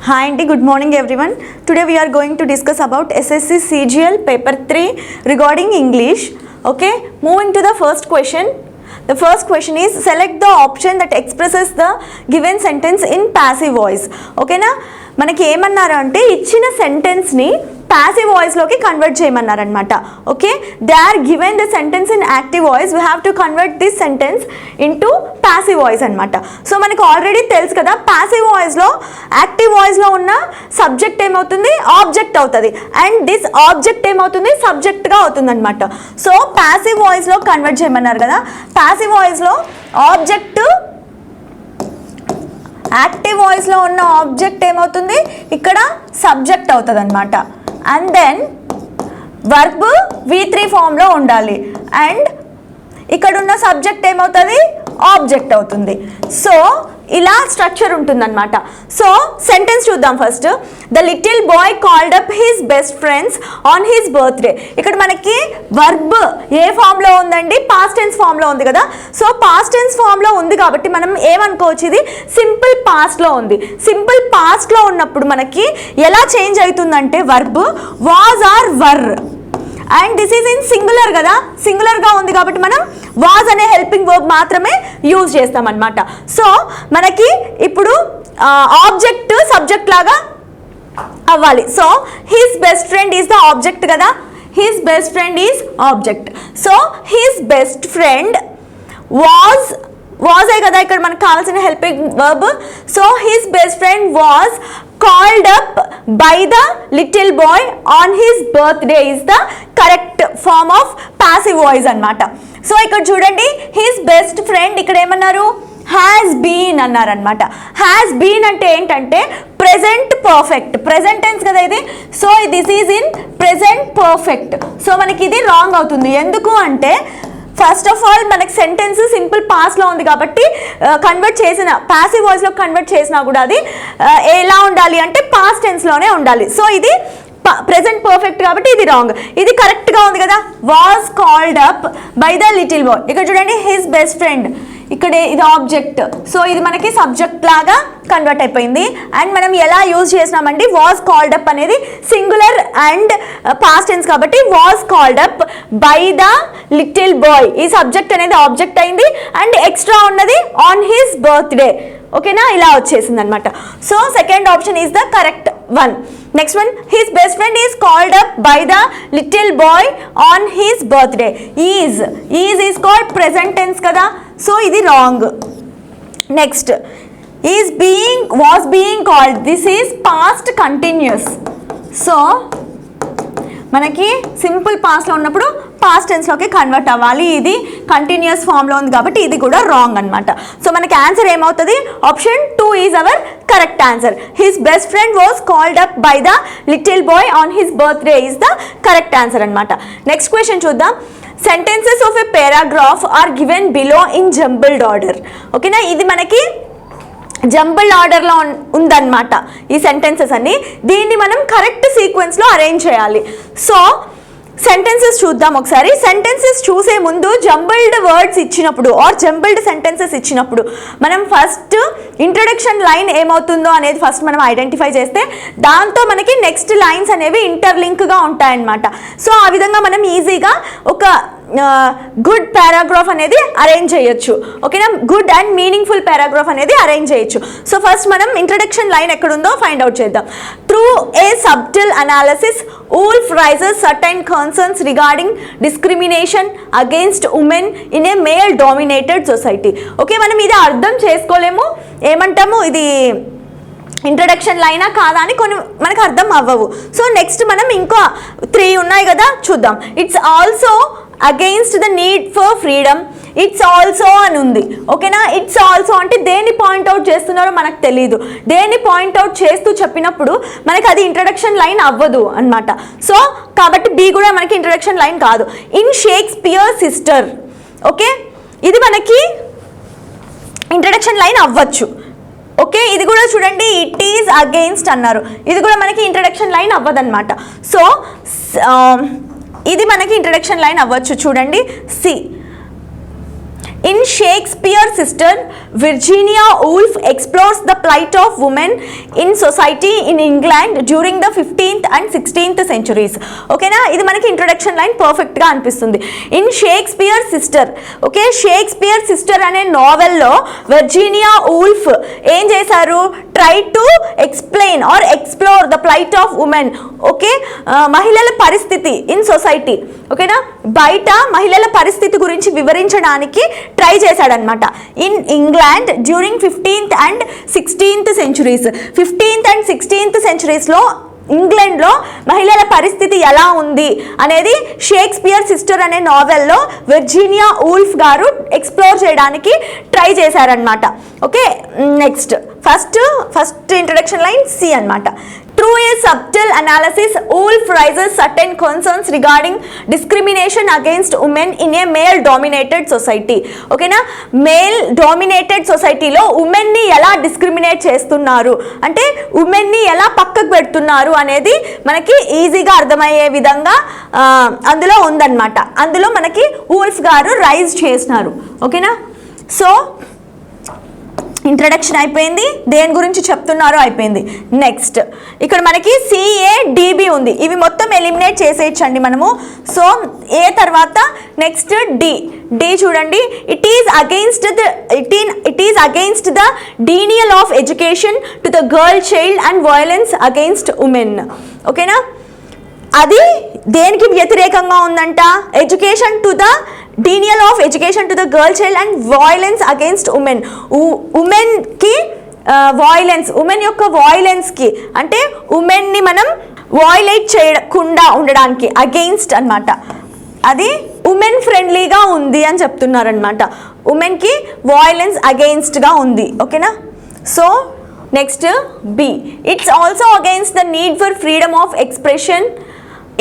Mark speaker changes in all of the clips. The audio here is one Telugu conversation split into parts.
Speaker 1: Hi Aunty, good morning everyone. Today we are going to discuss about SSC CGL paper 3 regarding English. Okay, moving to the first question. The first question is select the option that expresses the given sentence in passive voice. Okay na? మనకి ఏమన్నారు అంటే ఇచ్చిన సెంటెన్స్ ని passive voice లోకి కన్వర్ట్ చేయమన్నారు అన్నమాట. Okay, they are given the sentence in active voice, we have to convert this sentence into passive voice అన్నమాట. సో మనకు ఆల్రెడీ తెలుసు కదా, passive voice లో యాక్టివ్ వాయిస్ లో ఉన్న సబ్జెక్ట్ ఏమవుతుంది, ఆబ్జెక్ట్ అవుతుంది, అండ్ దిస్ ఆబ్జెక్ట్ ఏమవుతుంది, సబ్జెక్ట్ గా అవుతుంది అనమాట. సో passive voice లో కన్వర్ట్ చేయమన్నారు కదా, passive voice లో ఆబ్జెక్ట్ యాక్టివ్ వాయిస్లో ఉన్న ఆబ్జెక్ట్ ఏమవుతుంది, ఇక్కడ సబ్జెక్ట్ అవుతుంది అనమాట. అండ్ దెన్ వర్బ్ V3 ఫామ్లో ఉండాలి, అండ్ ఇక్కడ ఉన్న సబ్జెక్ట్ ఏమవుతుంది, ఆబ్జెక్ట్ అవుతుంది. సో ఇలా స్ట్రక్చర్ ఉంటుందన్నమాట. సో సెంటెన్స్ చూద్దాం first. The little bye called up his best friends on his birthday. ఇక్కడ మనకి వర్బ్ ఏ ఫామ్లో ఉందండి, పాస్ట్ టెన్స్ ఫామ్లో ఉంది కదా. సో పాస్ట్ టెన్స్ ఫామ్లో ఉంది కాబట్టి మనం ఏమనుకోవచ్చు, ఇది సింపుల్ పాస్ట్లో ఉంది. సింపుల్ పాస్ట్లో ఉన్నప్పుడు మనకి ఎలా చేంజ్ అవుతుందంటే verb was or were, and this is in singular కదా, సింగులర్గా ఉంది కాబట్టి మనం వాజ్ అనే హెల్పింగ్ వర్బ్ మాత్రమే యూజ్ చేస్తాం అనమాట. సో మనకి ఇప్పుడు ఆబ్జెక్ట్ సబ్జెక్ట్ లాగా అవ్వాలి. So his best friend is the object కదా, his best friend is object. So his best friend was a కదా ఇక్కడ మనకు కావాల్సిన helping verb. So his best friend was called up by the little boy on his birthday is the correct form of passive voice అన్నమాట. సో ఇక్కడ చూడండి, హిస్ బెస్ట్ ఫ్రెండ్ ఇక్కడ ఏమన్నారు, హ్యాస్ బీన్ అన్నారనమాట. హ్యాస్ బీన్ అంటే ఏంటంటే ప్రెజెంట్ పర్ఫెక్ట్, ప్రెజెంట్ టెన్స్ కదా ఇది. So this is in present perfect. So మనకి ఇది రాంగ్ అవుతుంది. ఎందుకు అంటే ఫస్ట్ ఆఫ్ ఆల్ మనకి సెంటెన్స్ సింపుల్ పాస్ట్లో ఉంది కాబట్టి కన్వర్ట్ చేసిన పాసివ్ వాయిస్లో కన్వర్ట్ చేసినా కూడా అది ఎలా ఉండాలి అంటే పాస్ట్ టెన్స్లోనే ఉండాలి. సో ఇది ప్రెజెంట్ పర్ఫెక్ట్ కాబట్టి ఇది రాంగ్. ఇది కరెక్ట్గా ఉంది కదా, was called up by the little bye. ఇక్కడ చూడండి హిస్ బెస్ట్ ఫ్రెండ్, ఇక్కడ ఇది ఆబ్జెక్ట్. సో ఇది మనకి సబ్జెక్ట్ లాగా కన్వర్ట్ అయిపోయింది. అండ్ మనం ఎలా యూజ్ చేసినామండి, వాజ్ కాల్డ్ అప్ అనేది సింగులర్ అండ్ పాస్ట్ టెన్స్ కాబట్టి was called up by the little boy, ఈ సబ్జెక్ట్ అనేది ఆబ్జెక్ట్ అయింది, అండ్ ఎక్స్ట్రా ఉన్నది ఆన్ హిస్ బర్త్డే. ఓకేనా, ఇలా వచ్చేసింది అనమాట. So second option is the correct one. Next one, his best friend is called up by the little boy on his birthday. Is called present tense కదా, సో ఇది wrong. Next, was being called, this is past continuous. So మనకి సింపుల్ పాస్ట్లో ఉన్నప్పుడు పాస్ట్ టెన్స్లోకి కన్వర్ట్ అవ్వాలి. ఇది కంటిన్యూస్ ఫామ్లో ఉంది కాబట్టి ఇది కూడా రాంగ్ అనమాట. సో మనకి ఆన్సర్ ఏమవుతుంది, option 2 is our correct answer. His best friend was called up by the little boy on his birthday is the correct answer అనమాట. నెక్స్ట్ క్వశ్చన్ చూద్దాం. Sentences of a paragraph are given below in jumbled order. ఓకేనా, ఇది మనకి జంబుల్డ్ ఆర్డర్లో ఉందన్నమాట ఈ సెంటెన్సెస్ అన్ని. దీన్ని మనం కరెక్ట్ సీక్వెన్స్లో అరేంజ్ చేయాలి. సో సెంటెన్సెస్ చూద్దాం ఒకసారి. సెంటెన్సెస్ చూసే ముందు జంబుల్డ్ వర్డ్స్ ఇచ్చినప్పుడు ఆర్ జంబుల్డ్ సెంటెన్సెస్ ఇచ్చినప్పుడు మనం ఫస్ట్ ఇంట్రడక్షన్ లైన్ ఏమవుతుందో అనేది ఫస్ట్ మనం ఐడెంటిఫై చేస్తే దాంతో మనకి నెక్స్ట్ లైన్స్ అనేవి ఇంటర్లింక్గా ఉంటాయన్నమాట. సో ఆ విధంగా మనం ఈజీగా ఒక గుడ్ పారాగ్రాఫ్ అనేది అరేంజ్ చేయొచ్చు. ఓకేనా, గుడ్ అండ్ మీనింగ్ఫుల్ పారాగ్రాఫ్ అనేది అరేంజ్ చేయొచ్చు. సో ఫస్ట్ మనం ఇంట్రడక్షన్ లైన్ ఎక్కడుందో ఫైండ్ అవుట్ చేద్దాం. Through a subtle analysis Wolf raises certain concerns regarding discrimination against women in a male dominated society. Okay, మనం ఇది అర్థం చేసుకోలేము, ఏమంటాము ఇది ఇంట్రడక్షన్ లైనా కాదా అని కొన్ని మనకు అర్థం అవ్వవు. సో నెక్స్ట్ మనం ఇంకా 3 ఉన్నాయి కదా, చూద్దాం. It's also against the need for freedom, it's also అని ఉంది. ఓకేనా, ఇట్స్ ఆల్సో అంటే దేన్ని పాయింట్అవుట్ చేస్తున్నారో మనకు తెలియదు. దేన్ని పాయింట్అవుట్ చేస్తూ చెప్పినప్పుడు మనకి అది ఇంట్రడక్షన్ లైన్ అవ్వదు అనమాట. సో కాబట్టి బి కూడా మనకి ఇంట్రడక్షన్ లైన్ కాదు. ఇన్ షేక్స్పియర్ సిస్టర్, ఓకే, ఇది మనకి ఇంట్రడక్షన్ లైన్ అవ్వచ్చు. ఓకే, ఇది కూడా చూడండి, ఇట్ ఈజ్ అగెయిన్స్ట్ అన్నారు, ఇది కూడా మనకి ఇంట్రడక్షన్ లైన్ అవ్వదన్నమాట. సో ఇది మనకి ఇంట్రడక్షన్ లైన్ అవ్వచ్చు. చూడండి, C In Shakespeare's sister, Virginia Woolf explores the plight of women in society in England during the 15th and 16th centuries. ఓకేనా, ఇది మనకి ఇంట్రొడక్షన్ లైన్ పర్ఫెక్ట్గా అనిపిస్తుంది. In Shakespeare sister, okay, Shakespeare sister అనే నావెల్లో వర్జీనియా వూల్ఫ్ ఏం చేశారు, try to explain or explore the plight of women. Okay, మహిళల పరిస్థితి ఇన్ సొసైటీ, ఓకేనా, బయట మహిళల పరిస్థితి గురించి వివరించడానికి ట్రై చేశాడనమాట. In England during 15th and 16th centuries. 15th and 16th centuriesలో ఇంగ్లాండ్లో మహిళల పరిస్థితి ఎలా ఉంది అనేది షేక్స్పియర్ సిస్టర్ అనే నావెల్లో వర్జీనియా వూల్ఫ్ గారు ఎక్స్ప్లోర్ చేయడానికి ట్రై చేశారనమాట. Okay, next first introduction line C అనమాట. Through a subtle analysis, Woolf raises certain concerns regarding discrimination against women in a male-dominated society. ఓకేనా, మేల్ డామినేటెడ్ సొసైటీలో ఉమెన్ని ఎలా డిస్క్రిమినేట్ చేస్తున్నారు అంటే ఉమెన్ని ఎలా పక్కకు పెడుతున్నారు అనేది మనకి ఈజీగా అర్థమయ్యే విధంగా అందులో ఉందన్నమాట. అందులో మనకి వూల్ఫ్ గారు రైజ్ చేసినారు. ఓకేనా, సో ఇంట్రడక్షన్ అయిపోయింది, దేని గురించి చెప్తున్నారో అయిపోయింది. నెక్స్ట్ ఇక్కడ మనకి సిఏడిబి ఉంది, ఇవి మొత్తం ఎలిమినేట్ చేసేయచ్చండి మనము. సో ఏ తర్వాత నెక్స్ట్ డి చూడండి. It is against the denial of education to the girl child and violence against women. ఓకేనా, అది దేనికి వ్యతిరేకంగా ఉందంట, education to the denial of education to the girl child and violence against women. ఉమెన్కి వాయిలెన్స్, ఉమెన్ యొక్క వాయిలెన్స్కి అంటే ఉమెన్ని మనం వాయిలేట్ చేయకుండా ఉండడానికి అగెయిన్స్ట్ అనమాట. అది ఉమెన్ ఫ్రెండ్లీగా ఉంది అని చెప్తున్నారనమాట. ఉమెన్కి వాయిలెన్స్ అగెయిన్స్ట్గా ఉంది. ఓకేనా, so next B, it's also against the need for freedom of expression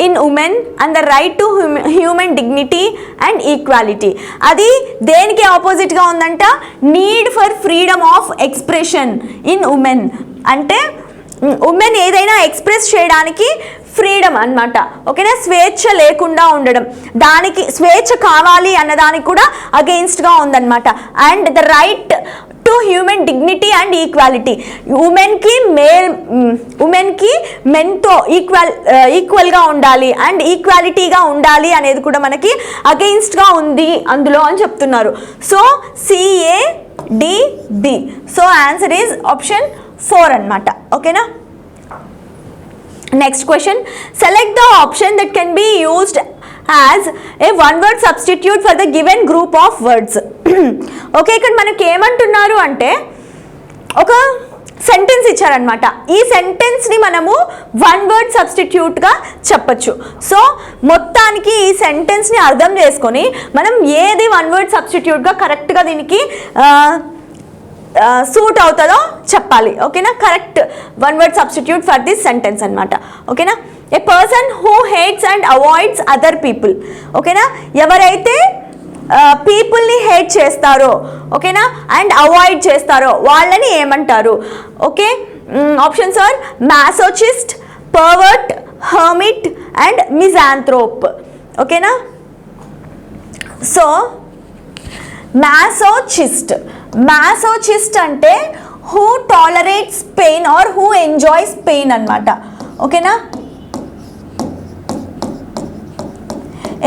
Speaker 1: in women and the right to human dignity and equality. అది దేనికి ఆపోజిట్గా ఉందంట, need for freedom of expression in women అంటే ఉమెన్ ఏదైనా ఎక్స్ప్రెస్ చేయడానికి ఫ్రీడమ్ అన్నమాట. ఓకేనా, స్వేచ్ఛ లేకుండా ఉండడం, దానికి స్వేచ్ఛ కావాలి అన్నదానికి కూడా అగెయిన్స్ట్గా ఉందన్నమాట. And the right to human dignity and equality, ఉమెన్కి మెన్తో ఈక్వల్గా ఉండాలి అండ్ ఈక్వాలిటీగా ఉండాలి అనేది కూడా మనకి అగెయిన్స్ట్గా ఉంది అందులో అని చెప్తున్నారు. So CADB, so answer is option 4 అన్నమాట. ఓకేనా, next question, select the option that can be used as a one word substitute for the given group of words. Okay, ఇక్కడ మనకి ఏమంటున్నారు అంటే ఒక సెంటెన్స్ ఇచ్చారనమాట. ఈ సెంటెన్స్ని మనము వన్ వర్డ్ సబ్స్టిట్యూట్గా చెప్పచ్చు. సో మొత్తానికి ఈ సెంటెన్స్ని అర్థం చేసుకొని మనం ఏది వన్ వర్డ్ సబ్స్టిట్యూట్గా కరెక్ట్గా దీనికి సూట్ అవుతుందో చెప్పాలి. ఓకేనా, correct one word substitute for this sentence అనమాట. ఓకేనా, a person who hates and avoids other people. ఓకేనా, ఎవరైతే పీపుల్ని హేట్ చేస్తారో, ఓకేనా, అండ్ అవాయిడ్ చేస్తారో వాళ్ళని ఏమంటారు? Okay, options are masochist, pervert, hermit and misanthrope. ఓకేనా, సో మాసోచిస్ట్ అంటే who tolerates pain or who enjoys pain అనమాట. ఓకేనా,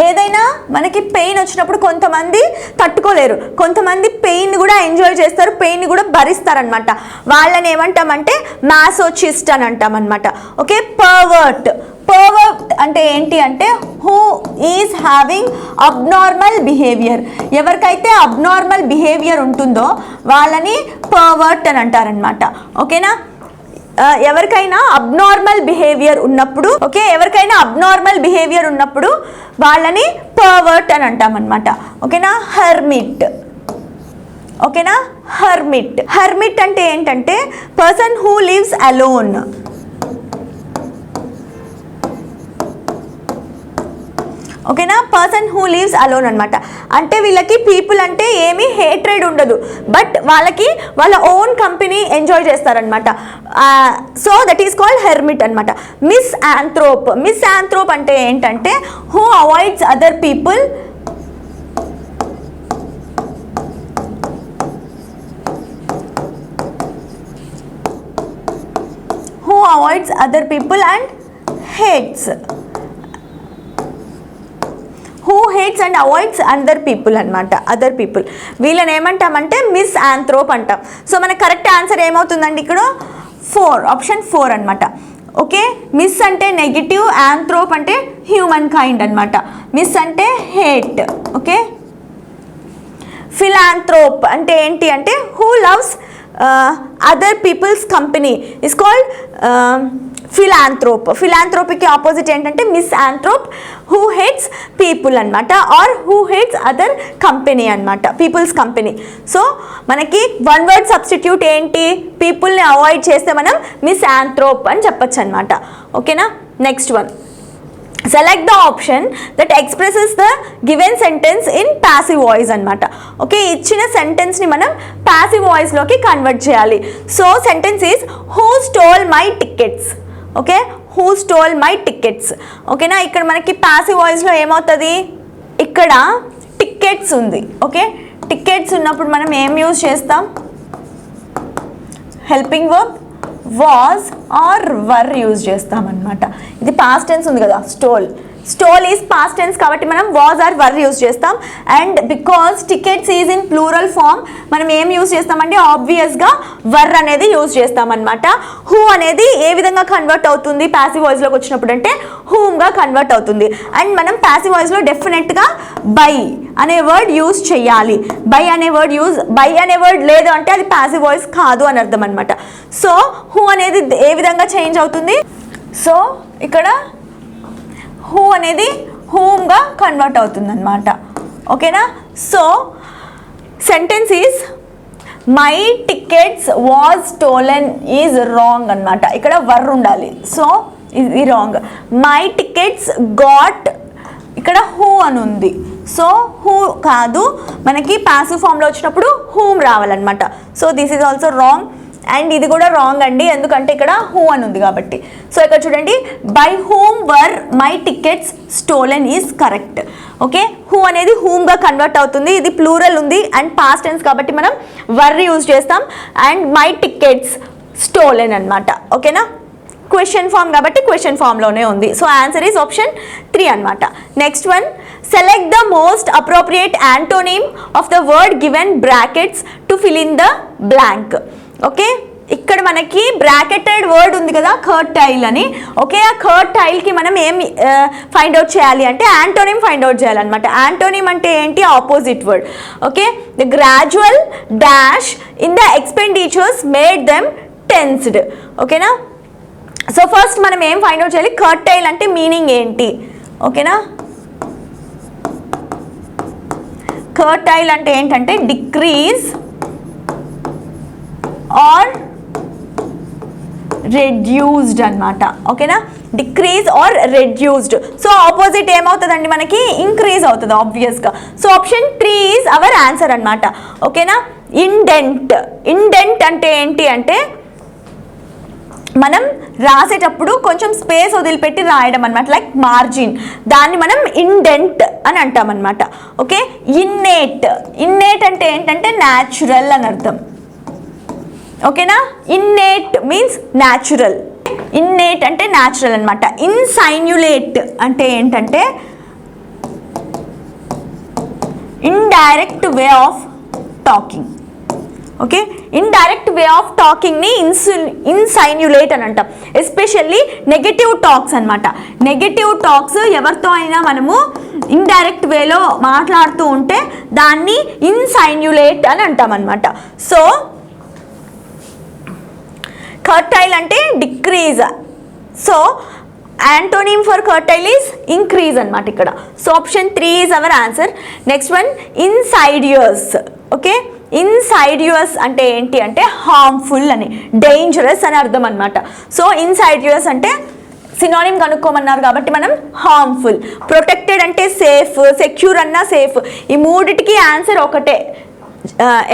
Speaker 1: ఏదైనా మనకి పెయిన్ వచ్చినప్పుడు కొంతమంది తట్టుకోలేరు, కొంతమంది పెయిన్ కూడా ఎంజాయ్ చేస్తారు, పెయిన్ కూడా భరిస్తారనమాట. వాళ్ళని ఏమంటామంటే మాసోచిస్ట్ అని అంటాం అనమాట. ఓకే, పర్వర్ట్ అంటే ఏంటి అంటే who is having abnormal behaviour. ఎవరికైతే అబ్నార్మల్ బిహేవియర్ ఉంటుందో వాళ్ళని పర్వర్ట్ అని అంటారనమాట. ఓకేనా, ఎవరికైనా అబ్నార్మల్ బిహేవియర్ ఉన్నప్పుడు, ఓకే, ఎవరికైనా అబ్నార్మల్ బిహేవియర్ ఉన్నప్పుడు వాళ్ళని పర్వర్ట్ అని అంటామన్నమాట. ఓకేనా, హర్మిట్. ఓకేనా, హర్మిట్ అంటే ఏంటంటే పర్సన్ హూ లివ్స్ అలోన్. ఓకేనా, పర్సన్ హూ లివ్స్ అలోన్ అనమాట. అంటే వీళ్ళకి పీపుల్ అంటే ఏమీ హేట్రెడ్ ఉండదు, బట్ వాళ్ళకి వాళ్ళ ఓన్ కంపెనీ ఎంజాయ్ చేస్తారనమాట. So that is called hermit అనమాట. మిస్ఆంథ్రోప్ అంటే ఏంటంటే who avoids other people avoids other people and hates, who hates and avoids other people అనమాట. అదర్ పీపుల్ వీళ్ళని ఏమంటామంటే మిస్ ఆంథ్రోప్ అంటాం. సో మన కరెక్ట్ ఆన్సర్ ఏమవుతుందండి ఇక్కడ 4, ఆప్షన్ 4 అనమాట. ఓకే, మిస్ అంటే నెగిటివ్, ఆంథ్రోప్ అంటే హ్యూమన్ కైండ్ అనమాట. మిస్ అంటే హేట్. ఓకే, ఫిలాంథ్రోప్ అంటే ఏంటి అంటే who loves other people's company is called philanthrope. ఫిలాంథ్రోపికి ఆపోజిట్ ఏంటంటే misanthrope, who hates people అనమాట, or who hates other company అనమాట, పీపుల్స్ కంపెనీ. సో మనకి వన్ వర్డ్ సబ్స్టిట్యూట్ ఏంటి, పీపుల్ని అవాయిడ్ చేస్తే మనం మిస్ ఆంథ్రోప్ అని చెప్పచ్చు అనమాట. ఓకేనా, next one, select the option that expresses the given sentence in passive voice అనమాట. ఓకే, ఇచ్చిన సెంటెన్స్ని మనం passive voice లోకి కన్వర్ట్ చేయాలి. So sentence is who stole my tickets. Okay, who stole my tickets. ఓకేనా, ఇక్కడ మనకి passive voiceలో ఏమవుతుంది, ఇక్కడ టికెట్స్ ఉంది. ఓకే, టికెట్స్ ఉన్నప్పుడు మనం ఏం యూజ్ చేస్తాం, helping verb was or were use చేస్తామన్నమాట. ఇది పాస్ట్ టెన్స్ ఉంది కదా, stole. Stole is past tense కాబట్టి మనం వాజ్ ఆర్ వర్ యూజ్ చేస్తాం. And because tickets is in plural form మనం ఏం యూజ్ చేస్తామంటే ఆబ్వియస్గా వర్ అనేది యూజ్ చేస్తామన్నమాట. హూ అనేది ఏ విధంగా కన్వర్ట్ అవుతుంది ప్యాసివ్ వాయిస్లోకి వచ్చినప్పుడు అంటే హూమ్గా కన్వర్ట్ అవుతుంది. అండ్ మనం ప్యాసివ్ వాయిస్లో డెఫినెట్గా బై అనే వర్డ్ యూజ్ చేయాలి. బై అనే వర్డ్ లేదు అంటే అది ప్యాసివ్ వాయిస్ కాదు అని అర్థం అనమాట. సో హూ అనేది ఏ విధంగా చేంజ్ అవుతుంది, సో ఇక్కడ హూ అనేది హూమ్గా కన్వర్ట్ అవుతుంది అనమాట. ఓకేనా, so sentence is my tickets was stolen is wrong అనమాట. ఇక్కడ వర్ ఉండాలి, సో ఇది రాంగ్. మై టికెట్స్ గాట్, ఇక్కడ హూ అని ఉంది, సో హూ కాదు, మనకి పాసివ్ ఫామ్లో వచ్చినప్పుడు హూమ్ రావాలన్నమాట. So this is also wrong. And ఇది కూడా రాంగ్ అండి, ఎందుకంటే ఇక్కడ హూ అని ఉంది కాబట్టి. సో ఇక్కడ చూడండి, by whom were my tickets stolen is correct. Okay, who అనేది హూమ్గా కన్వర్ట్ అవుతుంది, ఇది ప్లూరల్ ఉంది అండ్ పాస్ట్ టెన్స్ కాబట్టి మనం వర్ యూజ్ చేస్తాం. అండ్ మై టికెట్స్ స్టోలెన్ అనమాట. ఓకేనా, క్వశ్చన్ ఫామ్ కాబట్టి క్వశ్చన్ ఫామ్లోనే ఉంది. సో ఆన్సర్ ఈజ్ ఆప్షన్ 3 అనమాట. Next one, select the most appropriate antonym of the word given brackets to fill in the blank. Okay, ఇక్కడ మనకి బ్రాకెటెడ్ వర్డ్ ఉంది కదా కర్టైల్ అని. ఓకే, ఆ కర్టైల్కి మనం ఏం ఫైండ్ అవుట్ చేయాలి అంటే యాంటోనిమ్ ఫైండ్ అవుట్ చేయాలన్నమాట. యాంటోనిమ్ అంటే ఏంటి, opposite word. Okay, the gradual dash in the expenditures made them tensed. ఓకేనా, సో ఫస్ట్ మనం ఏం ఫైండ్ అవుట్ చేయాలి, కర్టైల్ అంటే మీనింగ్ ఏంటి. ఓకేనా, కర్టైల్ అంటే ఏంటంటే డిక్రీజ్ ఆర్ రెడ్యూస్డ్ అనమాట. ఓకేనా, decrease or reduced. So opposite ఏమవుతుందండి మనకి, ఇంక్రీజ్ అవుతుంది ఆబ్వియస్గా. So option 3 is our answer అనమాట. ఓకేనా, ఇండెంట్. ఇండెంట్ అంటే ఏంటి అంటే మనం రాసేటప్పుడు కొంచెం స్పేస్ వదిలిపెట్టి రాయడం అనమాట, లైక్ మార్జిన్, దాన్ని మనం ఇండెంట్ అని అంటాం అనమాట. Okay, innate. ఇన్నేట్ అంటే ఏంటంటే న్యాచురల్ అని అర్థం. ఓకేనా, ఇన్నేట్ మీన్స్ న్యాచురల్, ఇన్నేట్ అంటే న్యాచురల్ అనమాట. ఇన్సైన్యులేట్ అంటే ఏంటంటే indirect way of talking. Okay, indirect way of టాకింగ్ని ఇన్సైన్యులేట్ అని అంటాం. ఎస్పెషల్లీ నెగటివ్ టాక్స్ అనమాట. నెగటివ్ టాక్స్ ఎవరితో అయినా మనము ఇండైరెక్ట్ వేలో మాట్లాడుతూ ఉంటే దాన్ని ఇన్సైన్యులేట్ అని అంటాం అనమాట. సో కర్టైల్ అంటే decrease, so antonym for curtail is increase అనమాట ఇక్కడ. So option 3 is our answer. Next one, insidious. Okay, insidious అంటే ఏంటి అంటే హార్మ్ఫుల్ అని, డేంజరస్ అని అర్థం అనమాట. సో ఇన్సైడియస్ అంటే సినానిమ్ కనుక్కోమన్నారు కాబట్టి మనం హార్మ్ఫుల్. ప్రొటెక్టెడ్ అంటే సేఫ్, సెక్యూర్ అన్నా సేఫ్. ఈ మూడిటికి ఆన్సర్ ఒకటే,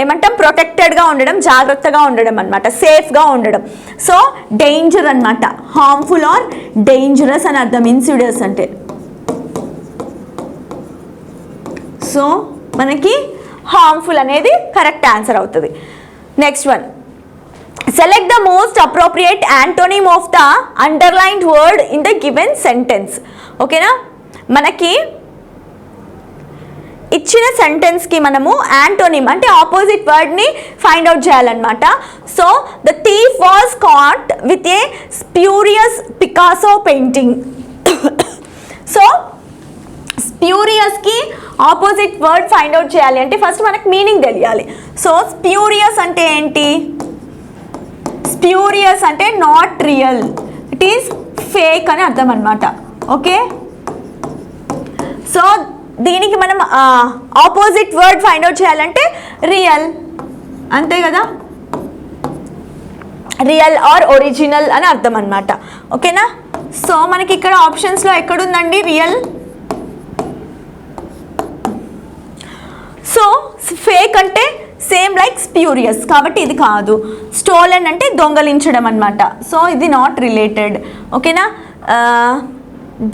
Speaker 1: ఏమంటాం, ప్రొటెక్టెడ్గా ఉండడం, జాగ్రత్తగా ఉండడం అనమాట, సేఫ్గా ఉండడం. సో డేంజర్ అనమాట, హార్మ్ఫుల్ ఆర్ డేంజరస్ అని అర్థం ఇన్సిడియస్ అంటే. సో మనకి హార్మ్ఫుల్ అనేది కరెక్ట్ ఆన్సర్ అవుతుంది. Next one, Select the most appropriate antonym of the underlined word in the given sentence. ఓకేనా, మనకి ఇచ్చిన సెంటెన్స్కి మనము యాంటోనిమ్ అంటే ఆపోజిట్ వర్డ్ని ఫైండ్ అవుట్ చేయాలన్నమాట. So the thief was caught with a spurious Picasso painting. So స్ప్యూరియస్కి ఆపోజిట్ వర్డ్ ఫైండ్ అవుట్ చేయాలి అంటే ఫస్ట్ మనకు మీనింగ్ తెలియాలి. సో స్ప్యూరియస్ అంటే ఏంటి? స్ప్యూరియస్ అంటే not real, it is fake అని అర్థం అనమాట. ఓకే, సో దీనికి మనం ఆపోజిట్ వర్డ్ ఫైండ్ అవుట్ చేయాలంటే రియల్, అంతే కదా, రియల్ ఆర్ ఒరిజినల్ అని అర్థం అనమాట. ఓకేనా, సో మనకి ఇక్కడ ఆప్షన్స్లో ఎక్కడుందండి రియల్. సో ఫేక్ అంటే సేమ్ లైక్ స్ప్యూరియస్ కాబట్టి ఇది కాదు. స్టోలెన్ అంటే దొంగలించడం అనమాట, సో ఇది నాట్ రిలేటెడ్. ఓకేనా,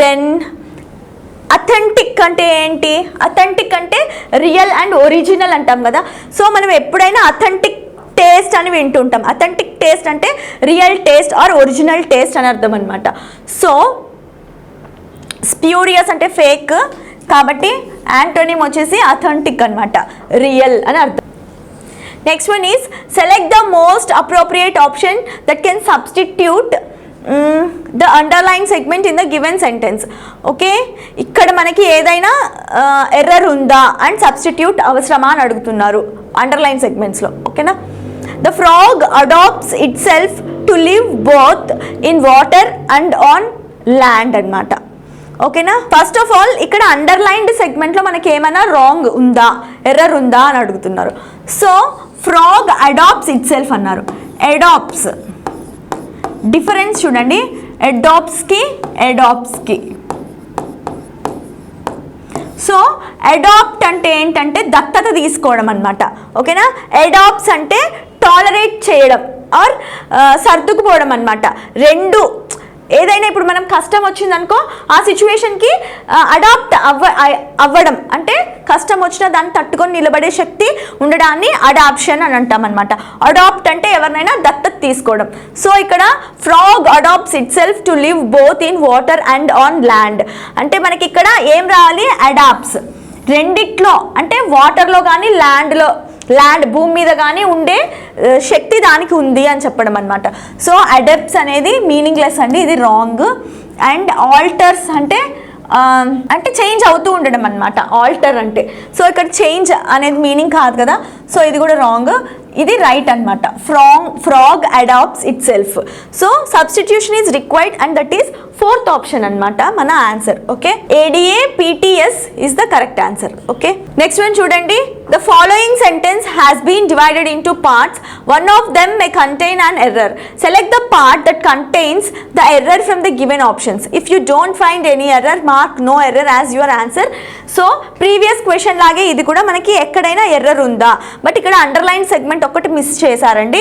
Speaker 1: దెన్ అథెంటిక్ అంటే ఏంటి? అథెంటిక్ అంటే రియల్ అండ్ ఒరిజినల్ అంటాం కదా. సో మనం ఎప్పుడైనా అథెంటిక్ టేస్ట్ అని వింటుంటాం. అథెంటిక్ టేస్ట్ అంటే real taste or original taste అని అర్థం అనమాట. సో స్ప్యూరియస్ అంటే ఫేక్ కాబట్టి యాంటోనిమ్ వచ్చేసి అథెంటిక్ అనమాట, రియల్ అని అర్థం. Next one is select the most appropriate option that can substitute the underline segment in the given sentence. Okay, ఇక్కడ మనకి ఏదైనా ఎర్రర్ ఉందా అండ్ సబ్స్టిట్యూట్ అవసరమా అని అడుగుతున్నారు అండర్లైన్ సెగ్మెంట్స్లో. ఓకేనా, the frog adapts it self to live both in water and on land అనమాట. ఓకేనా, ఫస్ట్ ఆఫ్ ఆల్ ఇక్కడ అండర్లైన్డ్ సెగ్మెంట్లో మనకి ఏమైనా రాంగ్ ఉందా, ఎర్రర్ ఉందా అని అడుగుతున్నారు. So frog adapts it self అన్నారు. అడాప్ట్స్ డిఫరెన్స్ చూడండి, అడాప్ట్స్కి అడాప్ట్స్కి. సో అడాప్ట్ అంటే ఏంటంటే దత్తత తీసుకోవడం అనమాట. ఓకేనా, అడాప్ట్స్ అంటే టాలరేట్ చేయడం ఆర్ సర్దుకుపోవడం అనమాట. రెండు ఏదైనా ఇప్పుడు మనం కష్టం వచ్చిందనుకో ఆ సిచ్యువేషన్కి అడాప్ట్ అవ్వడం అంటే కష్టం వచ్చినా దాన్ని తట్టుకొని నిలబడే శక్తి ఉండడాన్ని అడాప్షన్ అని అంటాం అనమాట. అడాప్ట్ అంటే ఎవరినైనా దత్తత తీసుకోవడం. సో ఇక్కడ frog adapts it self to live both in water and on land అంటే మనకి ఇక్కడ ఏం రావాలి? అడాప్ట్స్. రెండిట్లో అంటే వాటర్లో కానీ ల్యాండ్ భూమి మీద కానీ ఉండే శక్తి దానికి ఉంది అని చెప్పడం అనమాట. సో అడాప్ట్స్ అనేది మీనింగ్లెస్ అండి, ఇది రాంగ్. అండ్ ఆల్టర్స్ అంటే చేంజ్ అవుతూ ఉండడం అనమాట ఆల్టర్ అంటే. సో ఇక్కడ చేంజ్ అనేది మీనింగ్ కాదు కదా, సో ఇది కూడా రాంగ్, ఇది రైట్ అనమాట. Frog adapts itself. So substitution is required and that is fourth option అనమాట మన answer. Okay, ADA PTS is the correct answer. Okay, next one చూడండి. The following sentence has been divided into parts. One of them may contain an error. Select the part that contains the error from the given options. If you don't find any error mark no error as your answer. So previous question లాగే ఇది కూడా మనకి ఎక్కడైనా ఎర్రర్ ఉందా, బట్ ఇక్కడ అండర్లైన్ సెగ్మెంట్ ఒకటి మిస్ చేశారండి.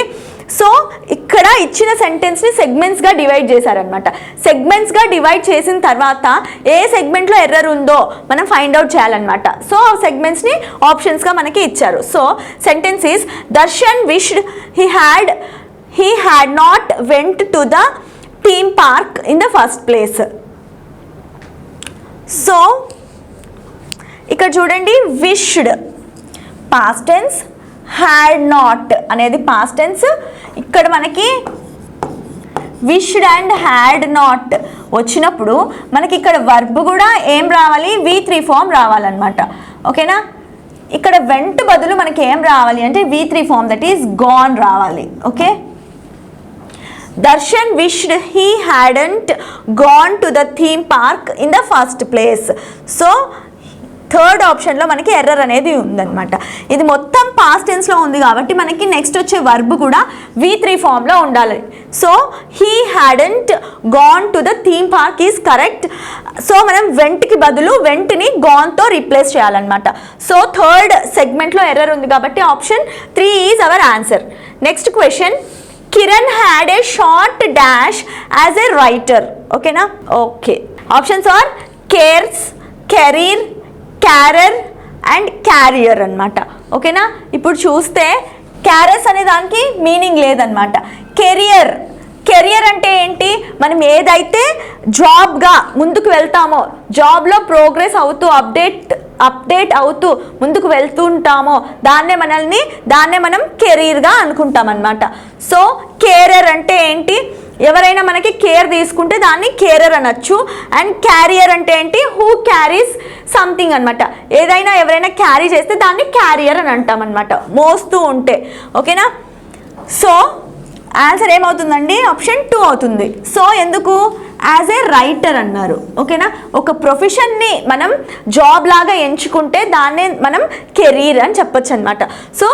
Speaker 1: సో ఇక్కడ ఇచ్చిన సెంటెన్స్ని సెగ్మెంట్స్గా డివైడ్ చేశారనమాట. సెగ్మెంట్స్గా డివైడ్ చేసిన తర్వాత ఏ సెగ్మెంట్లో ఎర్రర్ ఉందో మనం ఫైండ్ అవుట్ చేయాలన్నమాట. సో సెగ్మెంట్స్ని ఆప్షన్స్గా మనకి ఇచ్చారు. So sentence is Darshan wished he had not went to the theme park in the first place. So ఇక్కడ చూడండి, wished past tense, had not అనేది పాస్ట్ టెన్స్. ఇక్కడ మనకి విష్డ్ అండ్ హ్యాడ్ నాట్ వచ్చినప్పుడు మనకి ఇక్కడ వర్బ్ కూడా ఏం రావాలి? V3 ఫామ్ రావాలన్నమాట. ఓకేనా, ఇక్కడ వెంట బదులు మనకి ఏం రావాలి అంటే V3 form, that is gone రావాలి. Okay, Darshan wished he hadn't gone to the theme park in the first place. So third ఆప్షన్లో మనకి ఎర్రర్ అనేది ఉందన్నమాట. ఇది మొత్తం పాస్ట్ టెన్స్లో ఉంది కాబట్టి మనకి నెక్స్ట్ వచ్చే వర్బ్ కూడా V3 ఫామ్లో ఉండాలి. So he hadn't gone to the theme park is correct. So మనం వెంట్కి బదులు వెంట్ని గాన్తో రీప్లేస్ చేయాలన్నమాట. సో థర్డ్ సెగ్మెంట్లో ఎర్రర్ ఉంది కాబట్టి option 3 is our answer. Next question, Kiran had a short dash as a writer. ఓకేనా, okay, options are cares, career, carer and carrier అనమాట. ఓకేనా, ఇప్పుడు చూస్తే క్యారియర్స్ అనే దానికి మీనింగ్ లేదనమాట. కెరియర్ అంటే ఏంటి, మనం ఏదైతే జాబ్గా ముందుకు వెళ్తామో, జాబ్లో ప్రోగ్రెస్ అవుతూ అప్డేట్ అవుతూ ముందుకు వెళ్తుంటామో దాన్నే మనం కెరీర్గా అనుకుంటాం అనమాట. సో కేరర్ అంటే ఏంటి, ఎవరైనా మనకి కేర్ తీసుకుంటే దాన్ని కేరర్ అనొచ్చు. అండ్ క్యారియర్ అంటే ఏంటి, హూ క్యారీస్ సంథింగ్ అనమాట. ఎవరైనా క్యారీ చేస్తే దాన్ని క్యారియర్ అని అంటాం అనమాట, మోస్తూ ఉంటే. ఓకేనా. సో ఆన్సర్ ఏమవుతుందండి, ఆప్షన్ 2 అవుతుంది. సో ఎందుకు, యాజ్ ఏ రైటర్ అన్నారు. ఓకేనా. ఒక ప్రొఫెషన్ని మనం జాబ్ లాగా ఎంచుకుంటే దాన్నే మనం కెరీర్ అని చెప్పొచ్చు అనమాట. So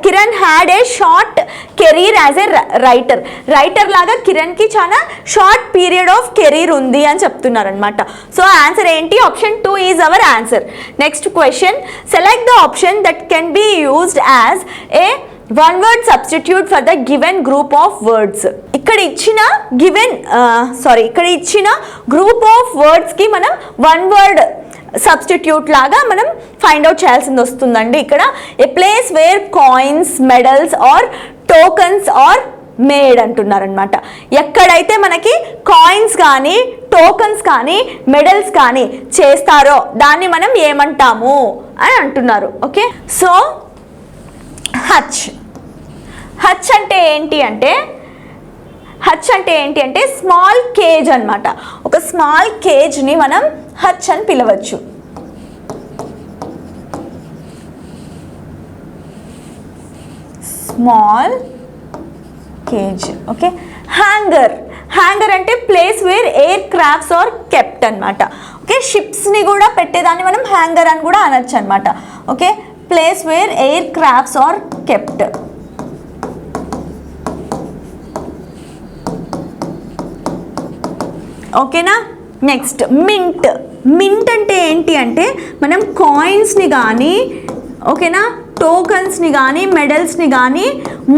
Speaker 1: Kiran had a short career as a writer లాగా కిరణ్కి చాలా షార్ట్ పీరియడ్ ఆఫ్ కెరీర్ ఉంది అని చెప్తున్నారు అనమాట. సో ఆన్సర్ ఏంటి, option 2 is our answer. Next question, select the option that can be used as a one word substitute for the given group of words. ఇక్కడ ఇచ్చిన గ్రూప్ ఆఫ్ వర్డ్స్కి మనం వన్ వర్డ్ సబ్స్టిట్యూట్ లాగా మనం ఫైండ్ అవుట్ చేయాల్సింది వస్తుందండి. ఇక్కడ a place where coins, medals or tokens are made అంటున్నారనమాట. ఎక్కడైతే మనకి కాయిన్స్ కానీ, టోకన్స్ కానీ, మెడల్స్ కానీ చేస్తారో దాన్ని మనం ఏమంటాము అని అంటున్నారు. ఓకే. సో హచ్ అంటే ఏంటి అంటే స్మాల్ కేజ్ అన్నమాట. ఒక స్మాల్ కేజ్ని మనం హచ్ అని పిలవచ్చు. Small cage. ఓకే. హ్యాంగర్ అంటే place where air crafts are kept అనమాట. ఓకే. షిప్స్ని కూడా పెట్టేదాన్ని మనం హ్యాంగర్ అని కూడా అనొచ్చు అనమాట. Okay. Place where air crafts are kept. ఓకేనా. నెక్స్ట్ మింట్ అంటే ఏంటి అంటే మనం కాయిన్స్ని కానీ, ఓకేనా, టోకన్స్ని కానీ, మెడల్స్ని కానీ